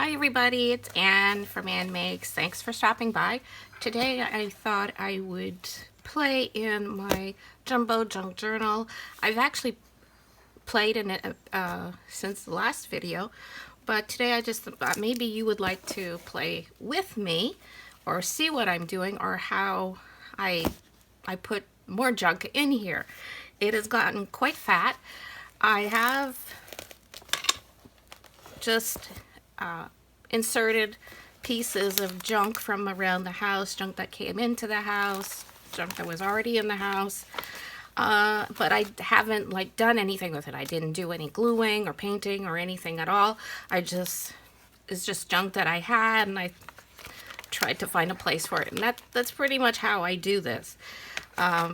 Hi everybody, it's Ann from AnnMakes. Thanks for stopping by. Today I thought I would play in my Jumbo Junk Journal. I've actually played in it since the last video, but today I just thought maybe you would like to play with me or see what I'm doing or how I put more junk in here. It has gotten quite fat. I have just inserted pieces of junk from around the house, junk that came into the house, junk that was already in the house, but I haven't done anything with it. I didn't do any gluing or painting or anything at all. It's just junk that I had, and I tried to find a place for it, and that's pretty much how I do this.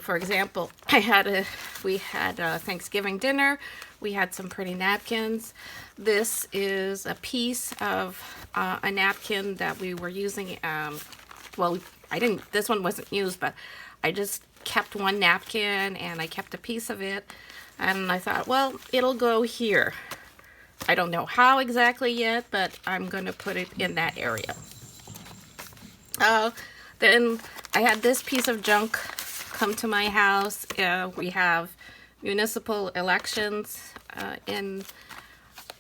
For example, we had a Thanksgiving dinner. We had some pretty napkins. This is a piece of a napkin that we were using. Well, this one wasn't used, but I just kept one napkin and I kept a piece of it. And I thought, well, it'll go here. I don't know how exactly yet, but I'm going to put it in that area. Then I had this piece of junk come to my house. We have municipal elections in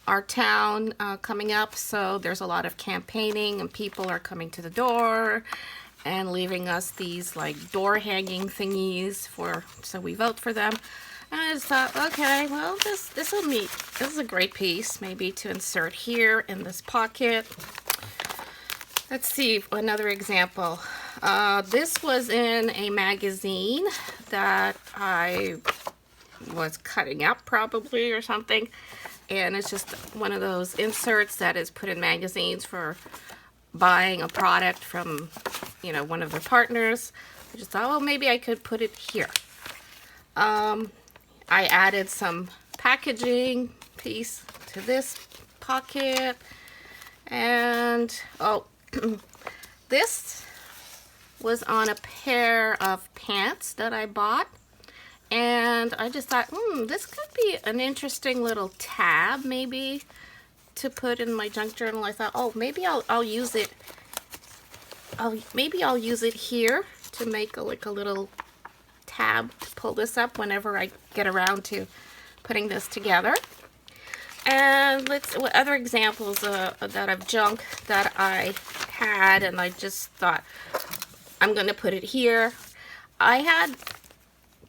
our town coming up, so there's a lot of campaigning and people are coming to the door and leaving us these door hanging thingies so we vote for them. And I just thought, okay, well, this is a great piece maybe to insert here in this pocket. Let's see another example. This was in a magazine that I was cutting up probably or something, and it's just one of those inserts that is put in magazines for buying a product from one of their partners. I just thought, well, maybe I could put it here. I added some packaging piece to this pocket, and this was on a pair of pants that I bought, and I just thought, this could be an interesting little tab maybe to put in my junk journal. I thought, oh, maybe I'll use it. Maybe I'll use it here to make a little tab to pull this up whenever I get around to putting this together. And what other examples that of junk that I had, and I just thought I'm going to put it here. I had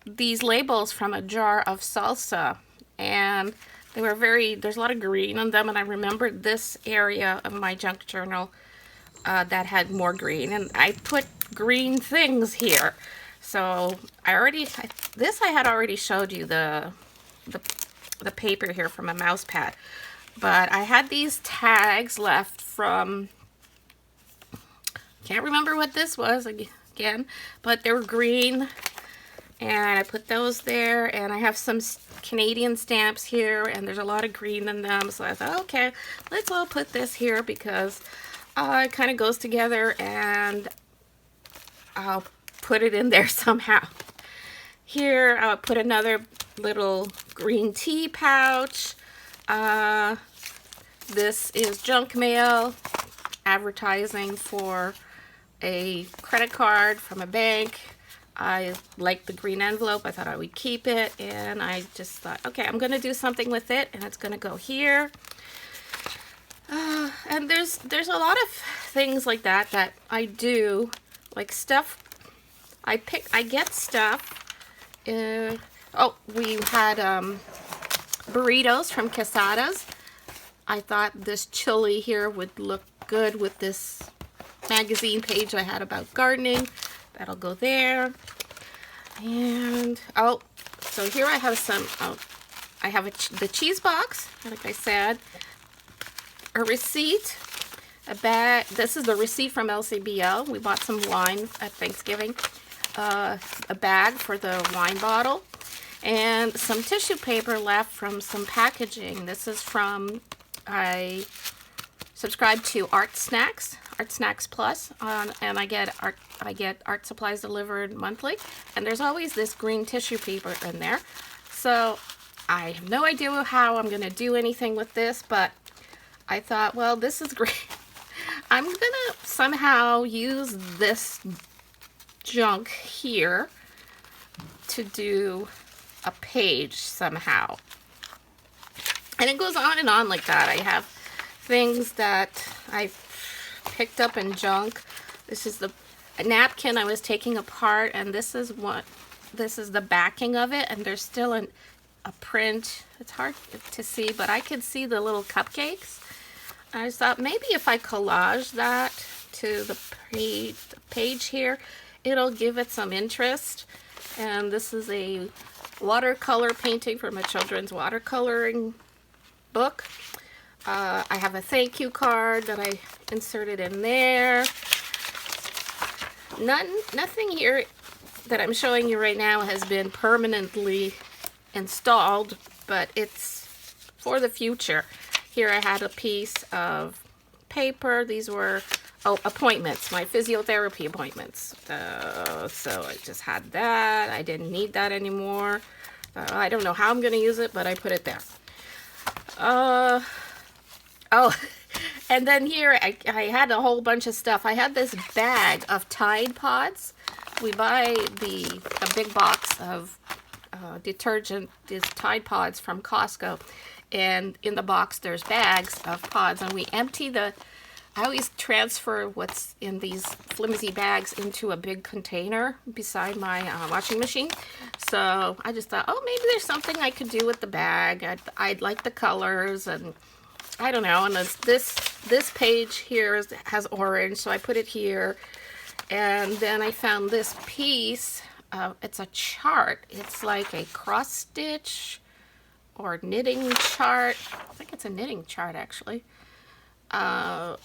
these labels from a jar of salsa, and they were there's a lot of green on them, and I remembered this area of my junk journal that had more green, and I put green things here. So I had already showed you the paper here from a mouse pad, but I had these tags left from, can't remember what this was again, but they were green, and I put those there. And I have some Canadian stamps here, and there's a lot of green in them, so I thought, okay, let's all put this here because it kind of goes together, and I'll put it in there somehow. Here I'll put another little green tea pouch. This is junk mail, advertising for a credit card from a bank. I like the green envelope. I thought I would keep it, and I just thought, okay, I'm going to do something with it, and it's going to go here. And there's a lot of things like that I do, like stuff. I get stuff. We had burritos from Quesadas. I thought this chili here would look good with this magazine page I had about gardening. That'll go there. And so here I have some. I have the cheese box, like I said, a receipt, a bag. This is the receipt from LCBO. We bought some wine at Thanksgiving. A bag for the wine bottle, and some tissue paper left from some packaging. This is from, I subscribe to Art Snacks Plus, and I get art supplies delivered monthly, and there's always this green tissue paper in there. So I have no idea how I'm going to do anything with this, but I thought, well, this is great. I'm gonna somehow use this junk here to do a page somehow. And it goes on and on like that. I have things that I picked up in junk. This is the napkin I was taking apart, and this is the backing of it, and there's still a print. It's hard to see, but I can see the little cupcakes. I thought maybe if I collage that to the page here, it'll give it some interest. And this is a watercolor painting from a children's watercoloring book. I have a thank you card that I inserted in there. Nothing here that I'm showing you right now has been permanently installed, but it's for the future. Here I had a piece of paper. These were appointments, my physiotherapy appointments. So I just had that. I didn't need that anymore. I don't know how I'm going to use it, but I put it there. Oh, and then here I had a whole bunch of stuff. I had this bag of Tide Pods. We buy a big box of detergent, these Tide Pods from Costco. And in the box there's bags of pods, and we empty I always transfer what's in these flimsy bags into a big container beside my washing machine. So I just thought, oh, maybe there's something I could do with the bag. I'd like the colors, and I don't know. And this page here has orange, so I put it here. And then I found this piece. It's a chart. It's like a cross stitch or knitting chart. I think it's a knitting chart, actually. And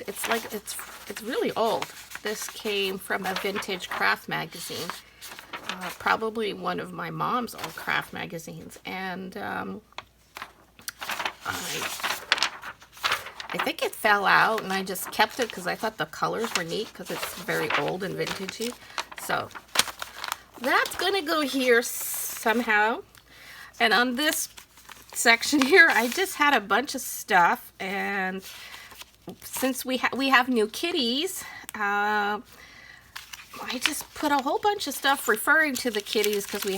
it's really old. This came from a vintage craft magazine, probably one of my mom's old craft magazines. And I think it fell out, and I just kept it because I thought the colors were neat because it's very old and vintagey. So that's gonna go here somehow. And on this section here, I just had a bunch of stuff, and since we have new kitties, I just put a whole bunch of stuff referring to the kitties because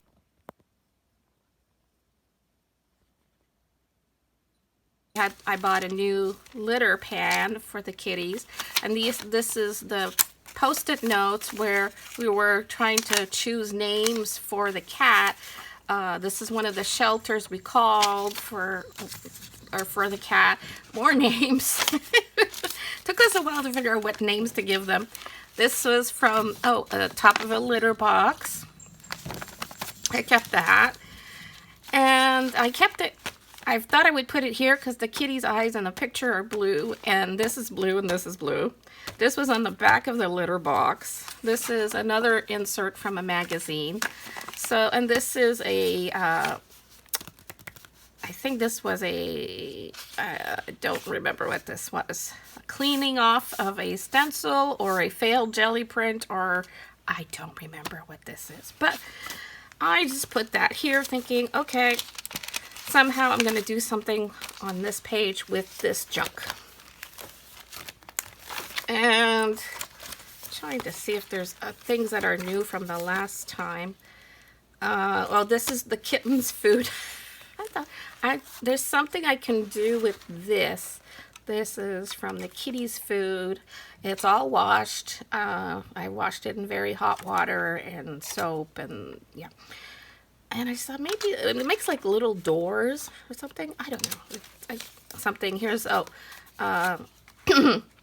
I bought a new litter pan for the kitties, and this is the post-it notes where we were trying to choose names for the cat. This is one of the shelters we called for the cat. More names. Took us a while to figure out what names to give them. This was from the top of a litter box. I kept that, and I kept it. I thought I would put it here because the kitty's eyes in the picture are blue, and this is blue, and this is blue. This was on the back of the litter box. This is another insert from a magazine. So, and this is a, I think this was I don't remember what this was. A cleaning off of a stencil or a failed jelly print, or I don't remember what this is. But I just put that here thinking, okay, somehow I'm going to do something on this page with this junk. And trying to see if there's things that are new from the last time. Well, this is the kitten's food. I thought there's something I can do with this. This is from the kitty's food. It's all washed. I washed it in very hot water and soap, and yeah. And I thought maybe it makes like little doors or something. I don't know. Something. Here's,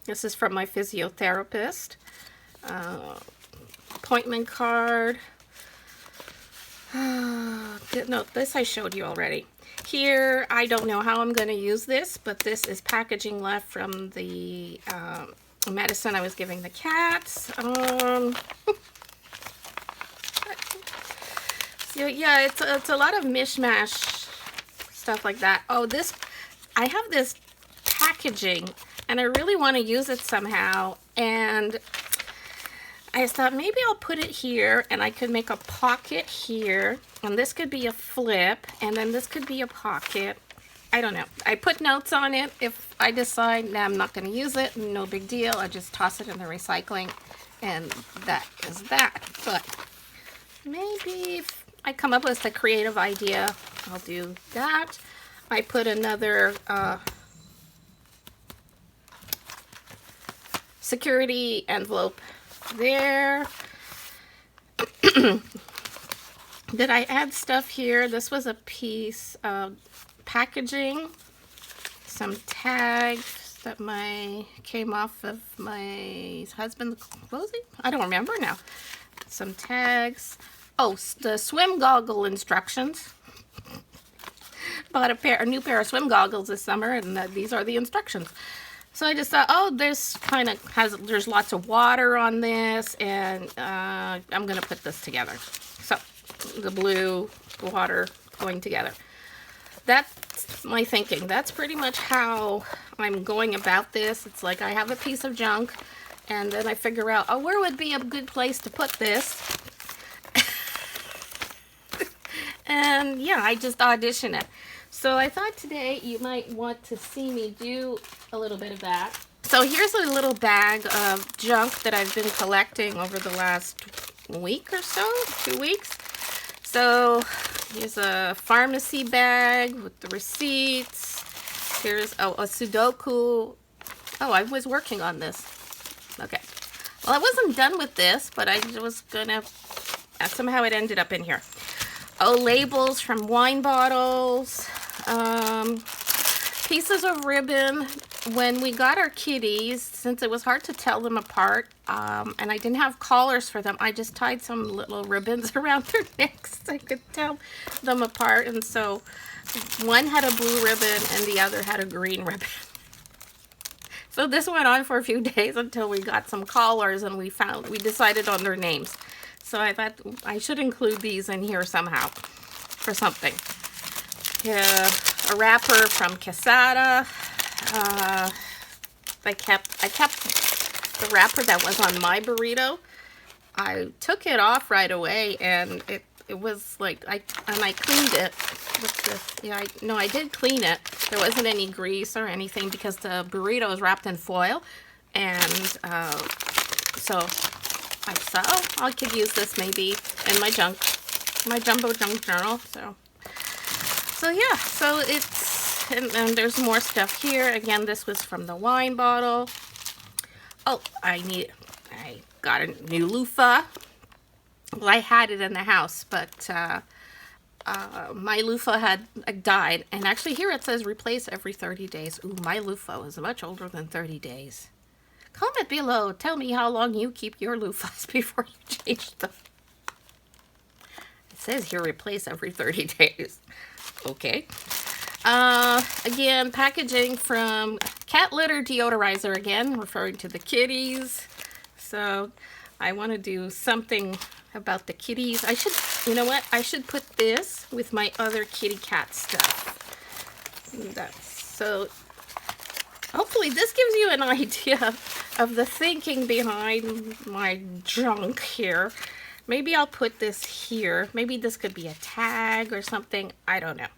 this is from my physiotherapist. Appointment card. No, this I showed you already. Here, I don't know how I'm going to use this, but this is packaging left from the medicine I was giving the cats. So yeah, it's a lot of mishmash stuff like that. Oh, I have this packaging, and I really want to use it somehow, and I thought maybe I'll put it here, and I could make a pocket here, and this could be a flip, and then this could be a pocket, I don't know. I put notes on it. If I decide nah, I'm not going to use it, no big deal. I just toss it in the recycling, and that is that. But maybe if I come up with a creative idea, I'll do that. I put another security envelope there. Did I add stuff here? This was a piece of packaging, some tags that came off of my husband's clothing. I don't remember now. Some tags. Oh, the swim goggle instructions. Bought a new pair of swim goggles this summer, and these are the instructions. So I just thought, oh, this kind of there's lots of water on this, and I'm gonna put this together. So the blue, water going together. That's my thinking. That's pretty much how I'm going about this. It's like I have a piece of junk, and then I figure out, oh, where would be a good place to put this? And yeah, I just audition it. So I thought today you might want to see me do a little bit of that. So here's a little bag of junk that I've been collecting over the last week or so, 2 weeks. So here's a pharmacy bag with the receipts. Here's a Sudoku. Oh, I was working on this. Okay. Well, I wasn't done with this, but I was gonna, somehow it ended up in here. Oh, labels from wine bottles. Pieces of ribbon. When we got our kitties, since it was hard to tell them apart, and I didn't have collars for them, I just tied some little ribbons around their necks so I could tell them apart. And so one had a blue ribbon and the other had a green ribbon. So this went on for a few days until we got some collars and we decided on their names. So I thought I should include these in here somehow for something. Yeah, a wrapper from Casada. I kept the wrapper that was on my burrito. I took it off right away, and it was like I cleaned it with this. Yeah, I did clean it. There wasn't any grease or anything because the burrito is wrapped in foil, and so I thought, oh, I could use this maybe in my jumbo junk journal. So yeah, so it's, and there's more stuff here. Again, this was from the wine bottle. Oh, I got a new loofah. Well, I had it in the house, but my loofah had died. And actually here it says replace every 30 days. Ooh, my loofah is much older than 30 days. Comment below. Tell me how long you keep your loofahs before you change them. It says here replace every 30 days. Okay. Again, packaging from cat litter deodorizer, again, referring to the kitties. So I want to do something about the kitties. I should, you know what? I should put this with my other kitty cat stuff. So hopefully this gives you an idea of the thinking behind my junk here. Maybe I'll put this here. Maybe this could be a tag or something. I don't know.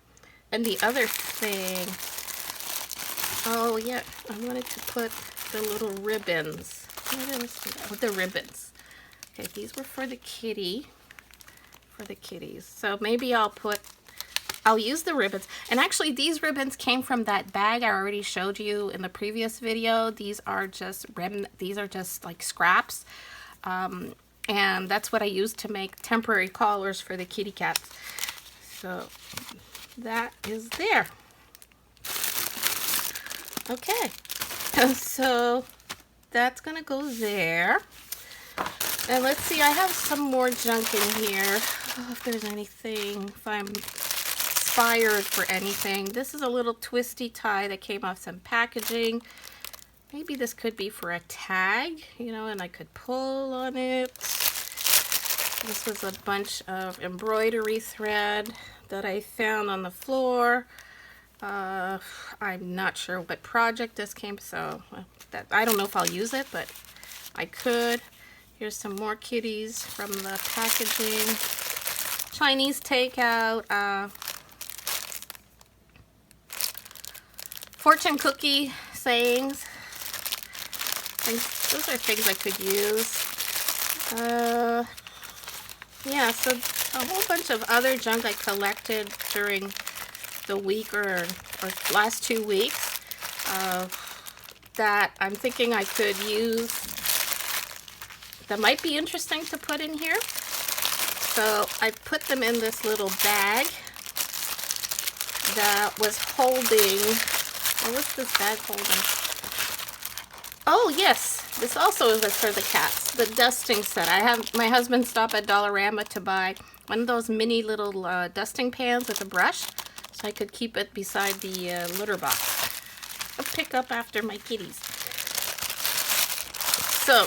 And the other thing, oh yeah, I wanted to put the little ribbons. What the ribbons. Okay, these were for the kitties. So maybe I'll use the ribbons. And actually these ribbons came from that bag I already showed you in the previous video. These are just like scraps. And that's what I used to make temporary collars for the kitty cats. So that is there. Okay, so that's gonna go there. And let's see, I have some more junk in here. Oh, if there's anything, if I'm inspired for anything. This is a little twisty tie that came off some packaging. Maybe this could be for a tag, you know, and I could pull on it. This was a bunch of embroidery thread that I found on the floor. I'm not sure what project this came, so that I don't know if I'll use it, but I could. Here's some more kitties from the packaging. Chinese takeout. fortune cookie sayings. Those are things I could use. Yeah, so a whole bunch of other junk I collected during the week or last 2 weeks that I'm thinking I could use that might be interesting to put in here. So I put them in this little bag that was holding, what was this bag holding? Oh yes, this also is for the cats, the dusting set. I have my husband stop at Dollarama to buy one of those mini little dusting pans with a brush, so I could keep it beside the litter box. I'll pick up after my kitties. So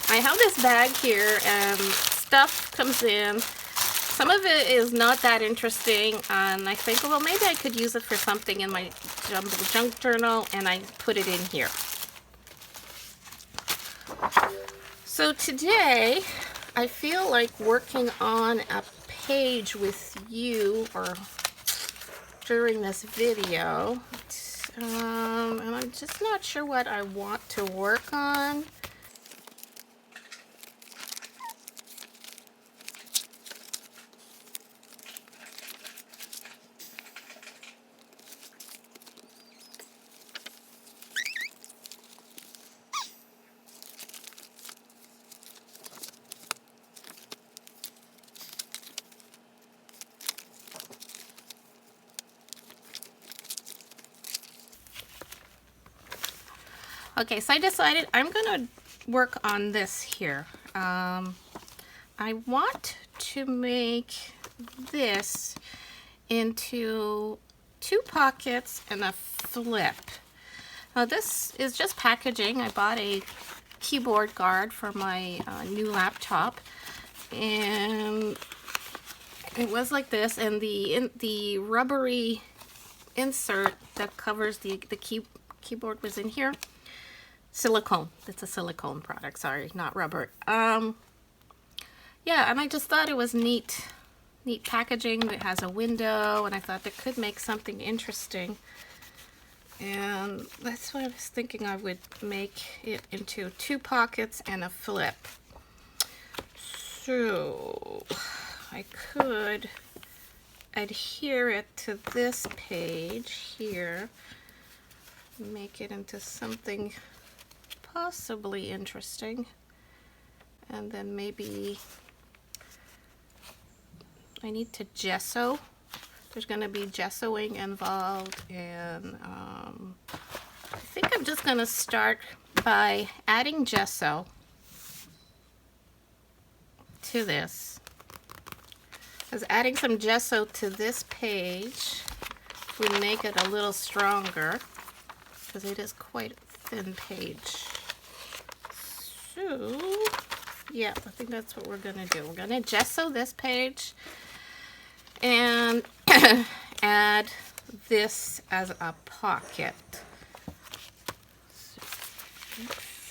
I have this bag here and stuff comes in. Some of it is not that interesting, and I think, well, maybe I could use it for something in my junk journal, and I put it in here. So today, I feel like working on a page with you or during this video, and I'm just not sure what I want to work on. Okay, so I decided I'm gonna work on this here. I want to make this into 2 pockets and a flip. Now this is just packaging. I bought a keyboard guard for my new laptop, and it was like this, and the rubbery insert that covers the keyboard was in here. Silicone. It's a silicone product, sorry, not rubber. Yeah, and I just thought it was neat packaging. It has a window, and I thought that could make something interesting. And that's what I was thinking. I would make it into 2 pockets and a flip. So I could adhere it to this page here, make it into something possibly interesting, and then maybe I need to gesso. There's going to be gessoing involved, and I think I'm just going to start by adding gesso to this. Because adding some gesso to this page would make it a little stronger, because it is quite a thin page. So, yeah, I think that's what we're going to do. We're going to gesso this page and add this as a pocket. So,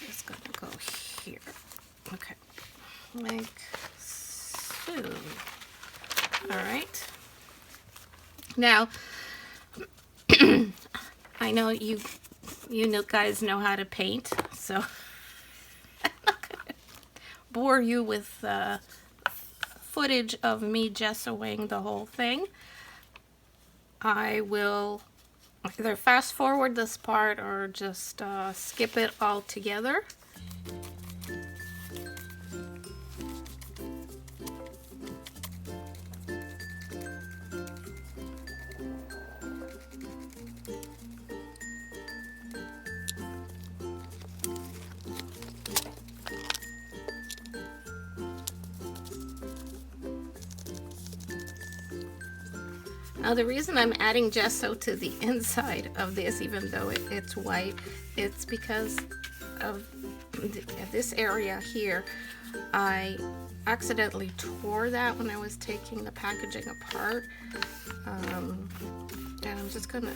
it's going to go here. Okay, like so. All right. Now, I know you guys know how to paint, so I'm not gonna bore you with footage of me gessoing the whole thing. I will either fast forward this part or just skip it altogether. Now the reason I'm adding gesso to the inside of this, even though it's white, it's because of this area here. I accidentally tore that when I was taking the packaging apart, and I'm just gonna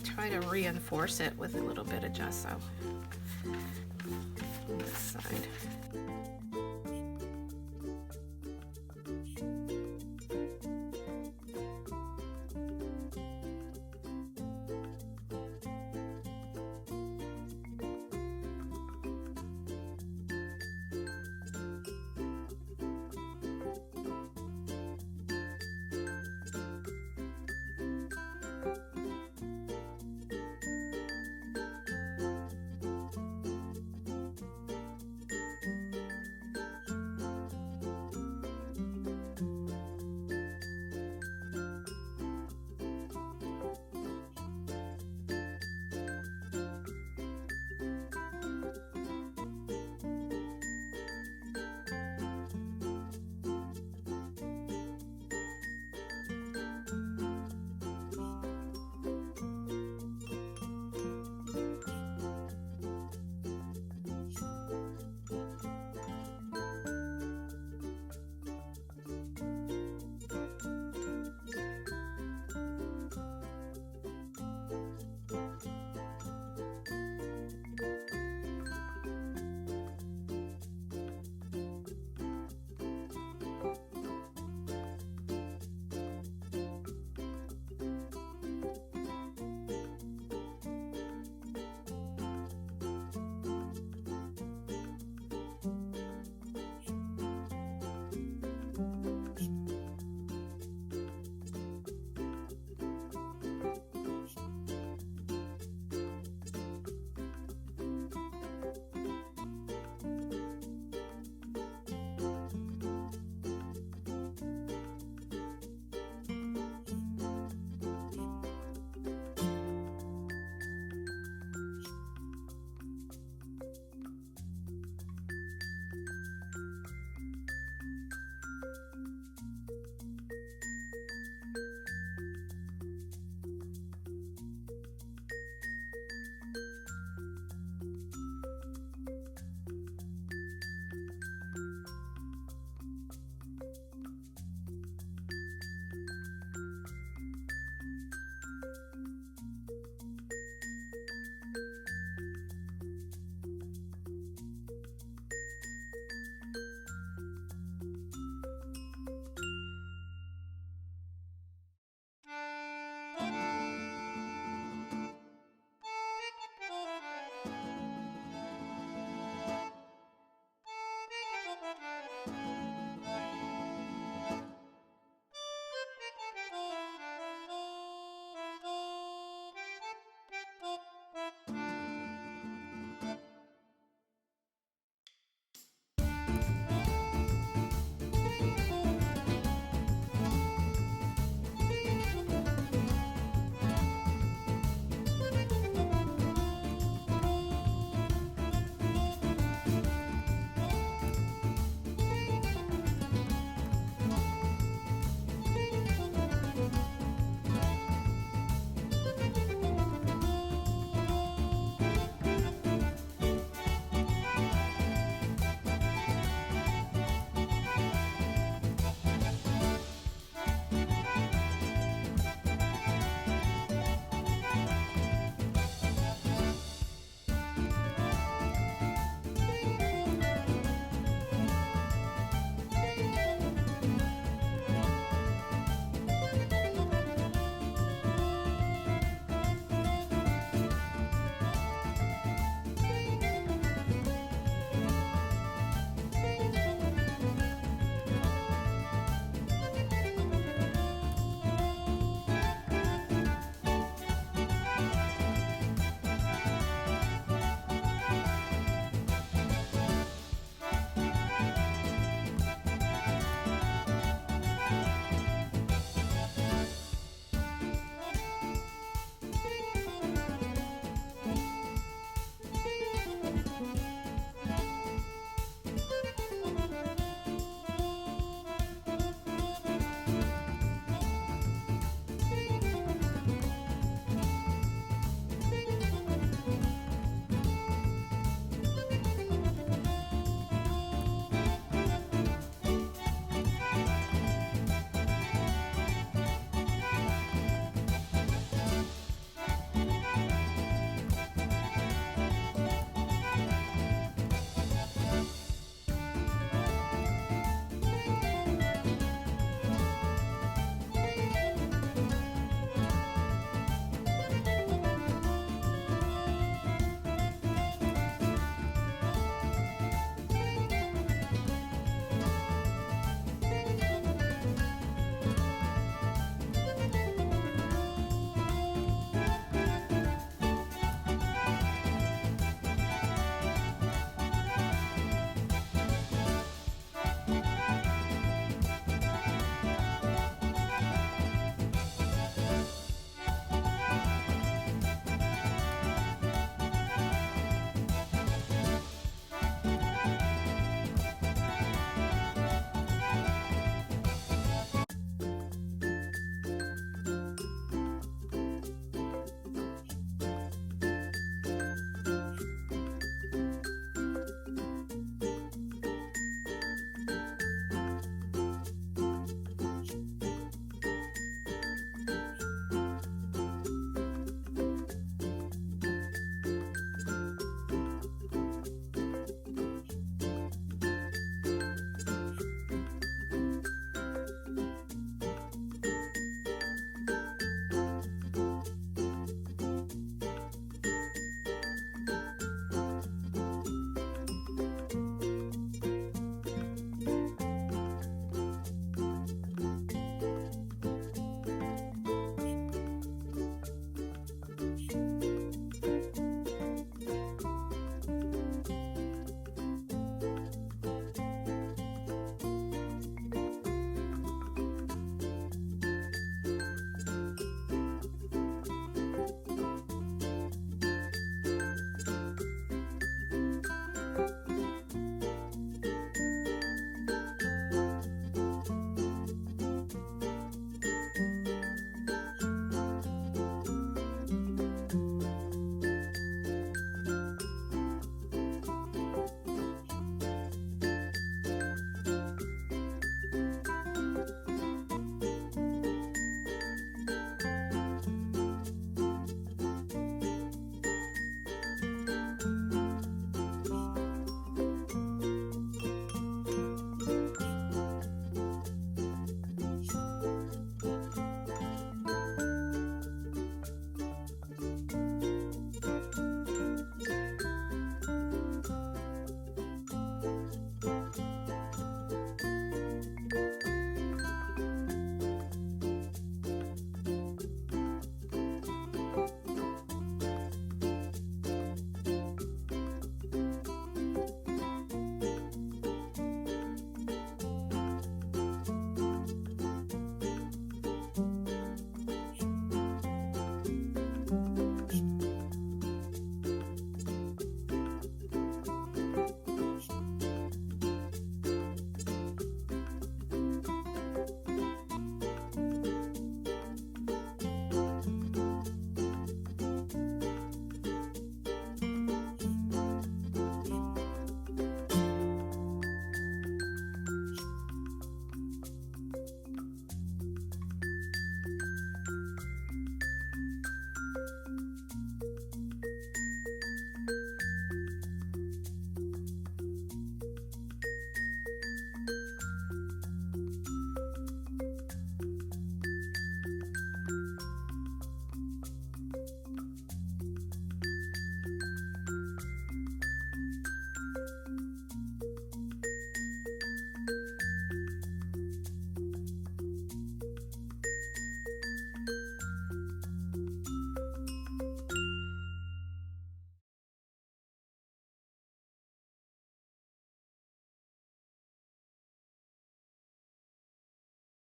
try to reinforce it with a little bit of gesso on this side. Bye.